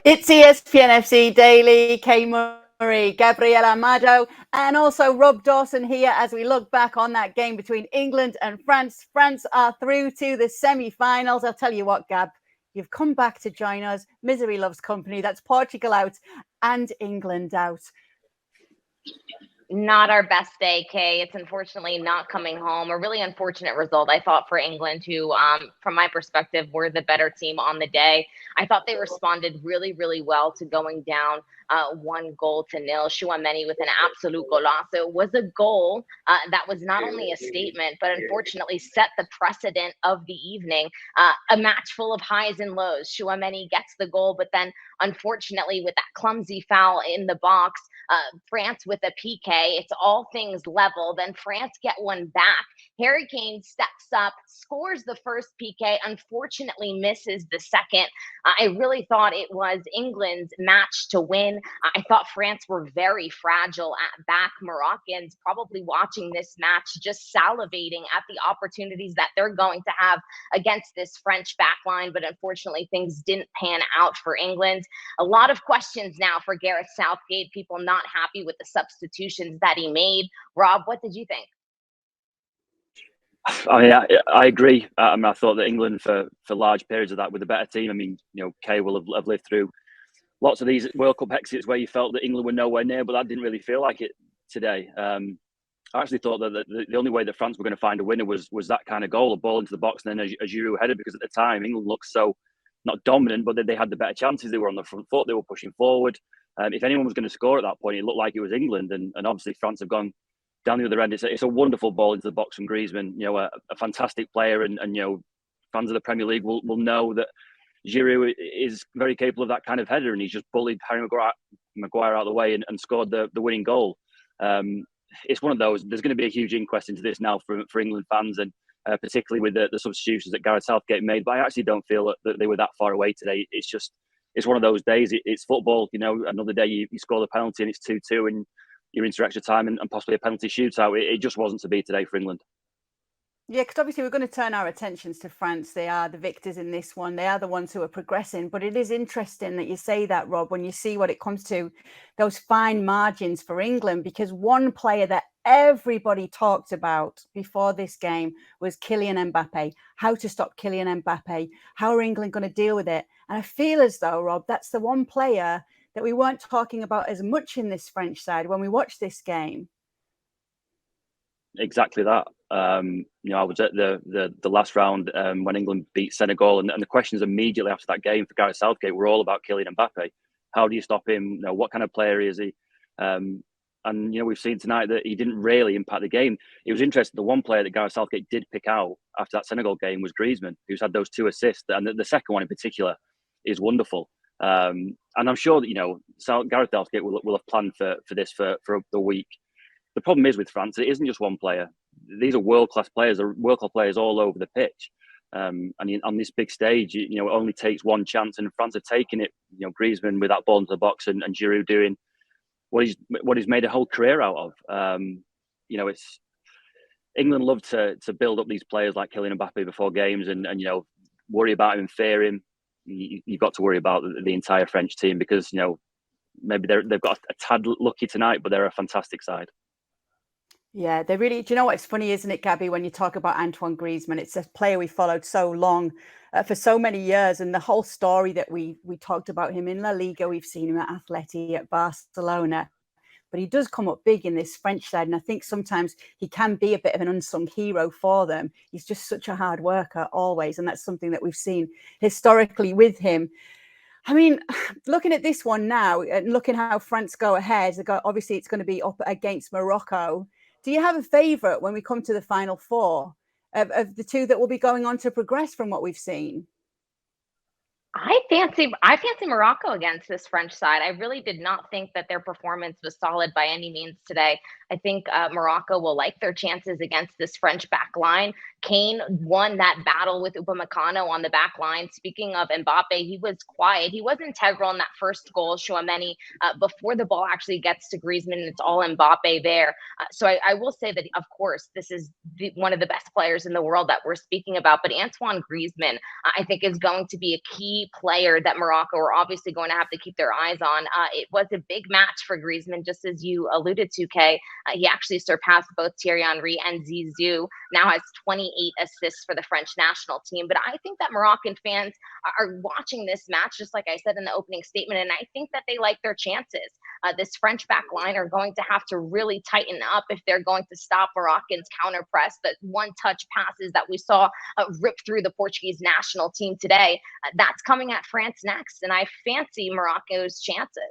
It's ESPN FC Daily. Kane Murray, Gabrielle, Amado, and also Rob Dawson here as we look back on that game between England and France. France are through to the semi-finals. I'll tell you what, Gab, you've come back to join us. Misery loves company. That's Portugal out and England out. Not our best day, Kay. It's unfortunately not coming home. A really unfortunate result, I thought, for England, who, from my perspective, were the better team on the day. I thought they responded really, really well to going down 1-0. Chouameni with an absolute golazo. It was a goal that was not only a statement, but unfortunately set the precedent of the evening. A match full of highs and lows. Chouameni gets the goal, but then unfortunately with that clumsy foul in the box, France with a PK, it's all things level. Then France get one back. Harry Kane steps up, scores the first PK, unfortunately misses the second. I really thought it was England's match to win. I thought France were very fragile at back. Moroccans probably watching this match, just salivating at the opportunities that they're going to have against this French backline. But unfortunately, things didn't pan out for England. A lot of questions now for Gareth Southgate, people not happy with the substitutions that he made. Rob, what did you think? I agree. I thought that England, for large periods of that, were the better team. I mean, Kay will have lived through lots of these World Cup exits where you felt that England were nowhere near, but that didn't really feel like it today. I actually thought that the only way that France were going to find a winner was that kind of goal, a ball into the box, and then a Giroud header, because at the time, England looked so, not dominant, but they had the better chances. They were on the front foot. They were pushing forward. If anyone was going to score at that point, it looked like it was England. And obviously, France have gone down the other end. It's a wonderful ball into the box from Griezmann. A fantastic player. And fans of the Premier League will know that Giroud is very capable of that kind of header. And he's just bullied Harry Maguire out of the way and scored the winning goal. It's one of those. There's going to be a huge inquest into this now for England fans, and particularly with the substitutions that Gareth Southgate made. But I actually don't feel that they were that far away today. It's one of those days. It's football. Another day you score the penalty and it's 2-2 and you're into extra time and possibly a penalty shootout. It just wasn't to be today for England. Yeah, because obviously we're going to turn our attentions to France. They are the victors in this one. They are the ones who are progressing. But it is interesting that you say that, Rob, when you see what it comes to those fine margins for England, because one player that everybody talked about before this game was Kylian Mbappe. How to stop Kylian Mbappe? How are England going to deal with it? And I feel as though, Rob, that's the one player that we weren't talking about as much in this French side when we watched this game. Exactly that. I was at the last round when England beat Senegal, and the questions immediately after that game for Gareth Southgate were all about Kylian Mbappe. How do you stop him? What kind of player is he? And we've seen tonight that he didn't really impact the game. It was interesting. The one player that Gareth Southgate did pick out after that Senegal game was Griezmann, who's had those 2 assists, and the second one in particular is wonderful. And I'm sure that Gareth Southgate will have planned for this for the week. The problem is with France, it isn't just one player. These are world-class players. They're world-class players all over the pitch. And on this big stage, it only takes one chance, and France have taken it. Griezmann with that ball into the box, and Giroud doing what he's made a whole career out of. It's England love to build up these players like Kylian Mbappe before games, and worry about him and fear him. You've got to worry about the entire French team, because maybe they've got a tad lucky tonight, but they're a fantastic side. Yeah, they really. Do you know what's funny, isn't it, Gabby, when you talk about Antoine Griezmann? It's a player we followed so long, for so many years, and the whole story that we talked about him in La Liga. We've seen him at Atleti, at Barcelona, but he does come up big in this French side, and I think sometimes he can be a bit of an unsung hero for them. He's just such a hard worker always, and that's something that we've seen historically with him. I mean, looking at this one now and looking how France go ahead, obviously it's going to be up against Morocco. Do you have a favourite when we come to the final four of the two that will be going on to progress from what we've seen? I fancy Morocco against this French side. I really did not think that their performance was solid by any means today. I think Morocco will like their chances against this French back line. Kane won that battle with Upamecano on the back line. Speaking of Mbappe, he was quiet. He was integral in that first goal, Chouameni, before the ball actually gets to Griezmann. It's all Mbappe there. So I will say that, of course, this is one of the best players in the world that we're speaking about. But Antoine Griezmann, I think, is going to be a key player that Morocco are obviously going to have to keep their eyes on. It was a big match for Griezmann, just as you alluded to, Kay. He actually surpassed both Thierry Henry and Zizou, now has 28 assists for the French national team. But I think that Moroccan fans are watching this match, just like I said in the opening statement, and I think that they like their chances. This French back line are going to have to really tighten up if they're going to stop Moroccan's counter press. That one-touch passes that we saw rip through the Portuguese national team today, that's coming at France next, and I fancy Morocco's chances.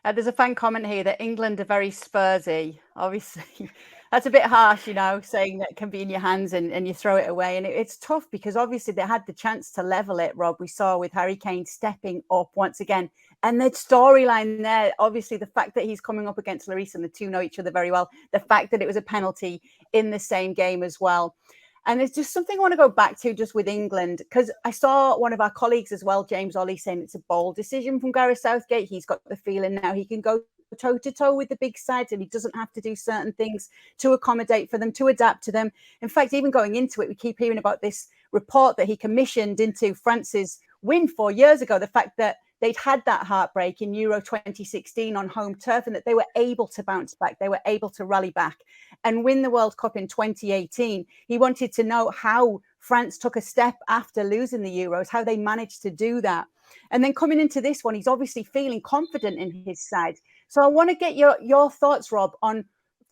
There's a fan comment here that England are very Spursy. Obviously, that's a bit harsh, saying that it can be in your hands and you throw it away. And it's tough because obviously they had the chance to level it, Rob. We saw with Harry Kane stepping up once again. And the storyline there, obviously the fact that he's coming up against Lloris and the two know each other very well. The fact that it was a penalty in the same game as well. And there's just something I want to go back to just with England, because I saw one of our colleagues as well, James Ollie, saying it's a bold decision from Gareth Southgate. He's got the feeling now he can go toe-to-toe with the big sides and he doesn't have to do certain things to accommodate for them, to adapt to them. In fact, even going into it, we keep hearing about this report that he commissioned into France's win 4 years ago, the fact that they'd had that heartbreak in Euro 2016 on home turf and that they were able to bounce back. They were able to rally back and win the World Cup in 2018. He wanted to know how France took a step after losing the Euros, how they managed to do that. And then coming into this one, he's obviously feeling confident in his side. So I want to get your thoughts, Rob, on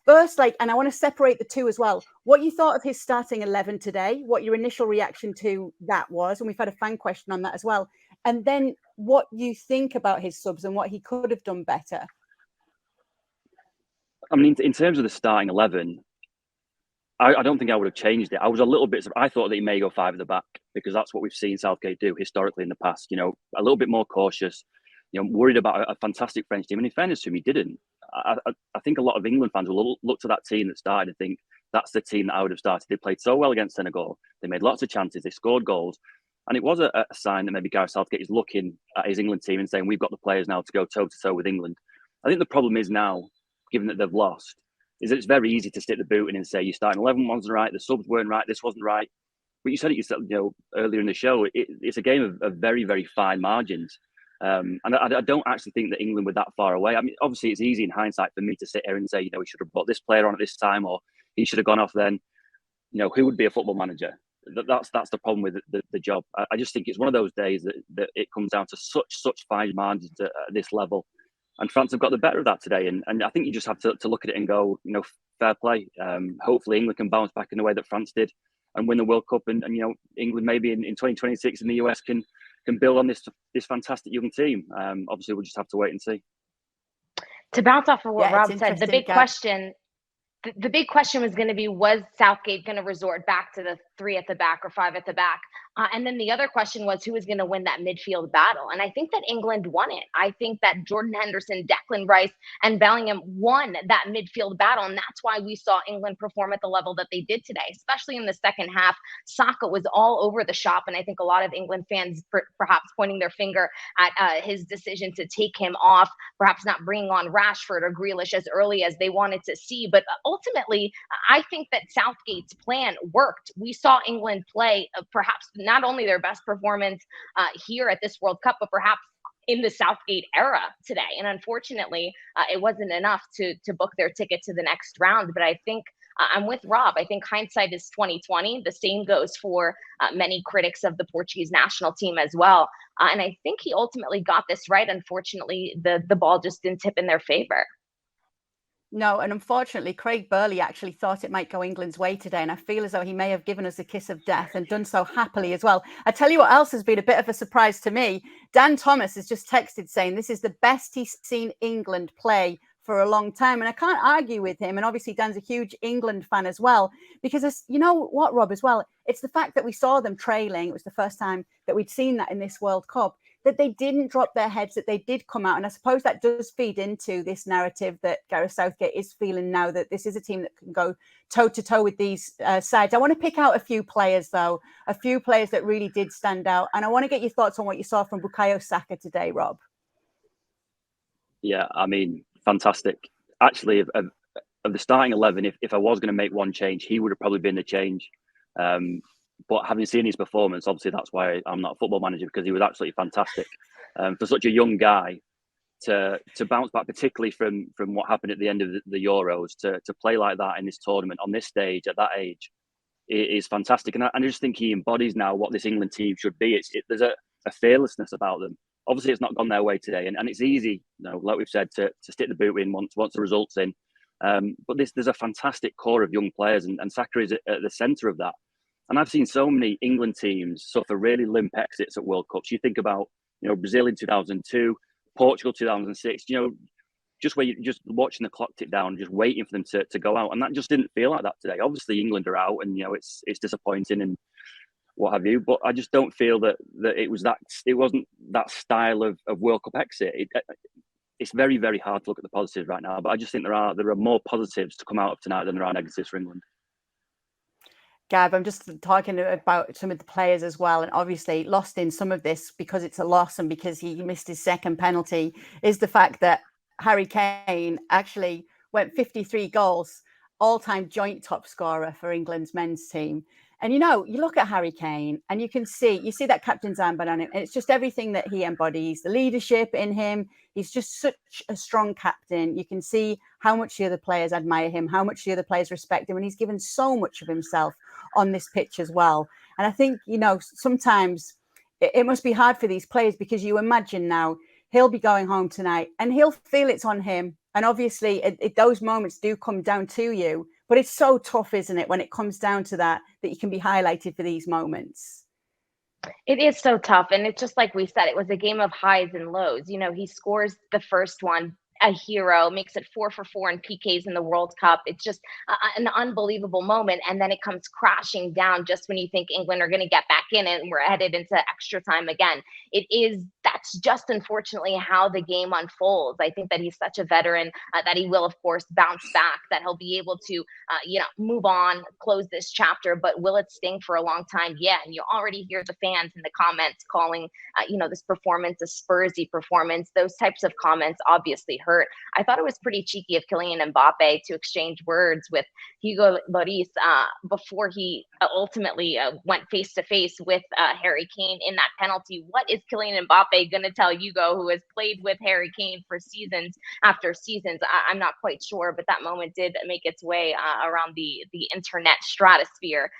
first, and I want to separate the two as well. What you thought of his starting 11 today, what your initial reaction to that was, and we've had a fan question on that as well. And then what you think about his subs and what he could have done better. I mean, in terms of the starting 11, I don't think I would have changed it. I was a little bit, I thought that he may go 5 at the back because that's what we've seen Southgate do historically in the past, a little bit more cautious, worried about a fantastic French team. And in fairness to him, he didn't. I think a lot of England fans will look to that team that started and think that's the team that I would have started. They played so well against Senegal. They made lots of chances. They scored goals. And it was a sign that maybe Gareth Southgate is looking at his England team and saying, we've got the players now to go toe-to-toe with England. I think the problem is now, given that they've lost, is that it's very easy to stick the boot in and say, your starting 11 wasn't right, the subs weren't right, this wasn't right. But you said it yourself, earlier in the show, it's a game of very, very fine margins. And I don't actually think that England were that far away. I mean, obviously, it's easy in hindsight for me to sit here and say, we should have brought this player on at this time, or he should have gone off then. Who would be a football manager? That's the problem with the job. I just think it's one of those days that it comes down to such fine margins at this level. And France have got the better of that today. And I think you just have to look at it and go, fair play. Hopefully England can bounce back in the way that France did and win the World Cup. And England maybe in 2026 in the US can build on this fantastic young team. Obviously, we'll just have to wait and see. To bounce off of what Rob said, the big question was going to be, was Southgate going to resort back to the 3 at the back or 5 at the back? And then the other question was, who was going to win that midfield battle? And I think that England won it. I think that Jordan Henderson, Declan Rice, and Bellingham won that midfield battle. And that's why we saw England perform at the level that they did today, especially in the second half. Saka was all over the shop. And I think a lot of England fans perhaps pointing their finger at his decision to take him off, perhaps not bringing on Rashford or Grealish as early as they wanted to see. But ultimately, I think that Southgate's plan worked. We saw England play perhaps not only their best performance here at this World Cup, but perhaps in the Southgate era today. And unfortunately, it wasn't enough to book their ticket to the next round. But I think I'm with Rob. I think hindsight is 2020. The same goes for many critics of the Portuguese national team as well. And I think he ultimately got this right. Unfortunately, the ball just didn't tip in their favor. No, and unfortunately, Craig Burley actually thought it might go England's way today, and I feel as though he may have given us a kiss of death and done so happily as well. I tell you what else has been a bit of a surprise to me. Dan Thomas has just texted saying this is the best he's seen England play for a long time, and I can't argue with him. And obviously, Dan's a huge England fan as well, because you know what, Rob, as well, it's the fact that we saw them trailing. It was the first time that we'd seen that in this World Cup. that they didn't drop their heads, that they did come out. And I suppose that does feed into this narrative that Gareth Southgate is feeling now, that this is a team that can go toe-to-toe with these sides. I want to pick out a few players, though, a few players that really did stand out. And I want to get your thoughts on what you saw from Bukayo Saka today, Rob. Yeah, I mean, fantastic. Actually, of the starting 11, if I was going to make one change, he would have probably been the change. But having seen his performance, obviously that's why I'm not a football manager, because he was absolutely fantastic. For such a young guy to bounce back, particularly from what happened at the end of the Euros, to play like that in this tournament on this stage at that age is fantastic. And I just think he embodies now what this England team should be. There's a fearlessness about them. Obviously, it's not gone their way today, and it's easy, like we've said, to stick the boot in once the results in. But there's a fantastic core of young players, and Saka is at the centre of that. And I've seen so many England teams suffer really limp exits at World Cups. You think about, Brazil in 2002, Portugal 2006. Just where you're just watching the clock tick down, just waiting for them to go out, and that just didn't feel like that today. Obviously, England are out, and it's disappointing and what have you. But I just don't feel that it wasn't that style of World Cup exit. It's very, very hard to look at the positives right now, but I just think there are more positives to come out of tonight than there are negatives for England. Gab, I'm just talking about some of the players as well, and obviously lost in some of this because it's a loss and because he missed his second penalty is the fact that Harry Kane actually went 53 goals, all-time joint top scorer for England's men's team. And, you look at Harry Kane and you see that captain's armband on him, and it's just everything that he embodies, the leadership in him. He's just such a strong captain. You can see how much the other players admire him, how much the other players respect him, and he's given so much of himself on this pitch as well. And I think, sometimes it must be hard for these players, because you imagine now he'll be going home tonight and he'll feel it's on him. And obviously those moments do come down to you. But it's so tough, isn't it, when it comes down to that you can be highlighted for these moments? It is so tough. And it's just like we said, it was a game of highs and lows. He scores the first one, a hero, makes it 4 for 4 in PKs in the World Cup. It's just an unbelievable moment. And then it comes crashing down just when you think England are going to get back in and we're headed into extra time again. That's just unfortunately how the game unfolds. I think that he's such a veteran that he will, of course, bounce back, that he'll be able to, move on, close this chapter. But will it sting for a long time? Yeah. And you already hear the fans in the comments calling, this performance a Spursy performance. Those types of comments obviously hurt. I thought it was pretty cheeky of Kylian Mbappe to exchange words with Hugo Lloris before he ultimately went face to face with Harry Kane in that penalty. What is Kylian Mbappe going to tell Hugo, who has played with Harry Kane for seasons after seasons? I'm not quite sure, but that moment did make its way around the internet stratosphere.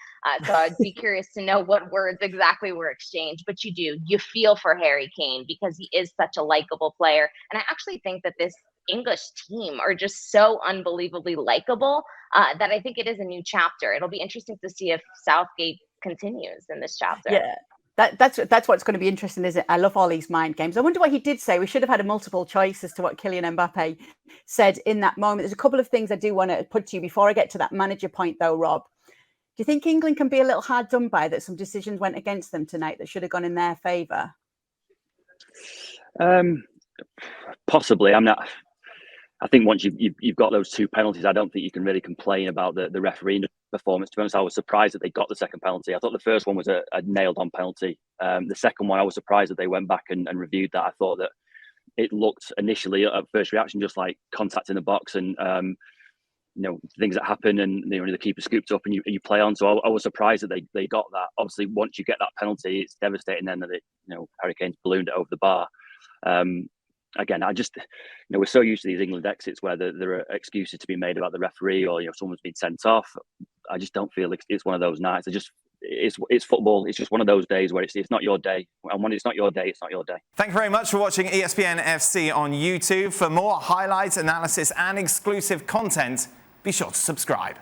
So I'd be curious to know what words exactly were exchanged. But you feel for Harry Kane, because he is such a likable player. And I actually think that this English team are just so unbelievably likable that I think it is a new chapter. It'll be interesting to see if Southgate continues in this chapter. Yeah. That's what's going to be interesting, isn't it? I love all these mind games. I wonder what he did say. We should have had a multiple choice as to what Kylian Mbappe said in that moment. There's a couple of things I do want to put to you before I get to that manager point, though, Rob. Do you think England can be a little hard done by, that some decisions went against them tonight that should have gone in their favour? Possibly. I think once you've got those two penalties, I don't think you can really complain about the refereeing performance. To be honest, I was surprised that they got the second penalty. I thought the first one was a nailed-on penalty. The second one, I was surprised that they went back and reviewed that. I thought that it looked initially at first reaction just like contact in the box and things that happen, and the keeper scoops up and you play on. So I was surprised that they got that. Obviously, once you get that penalty, it's devastating. Then that Harry Kane's ballooned it over the bar. Again, I just, we're so used to these England exits where there are excuses to be made about the referee or someone's been sent off. I just don't feel it's one of those nights. It's football. It's just one of those days where it's not your day, and when it's not your day, it's not your day. Thank you very much for watching ESPN FC on YouTube. For more highlights, analysis, and exclusive content, be sure to subscribe.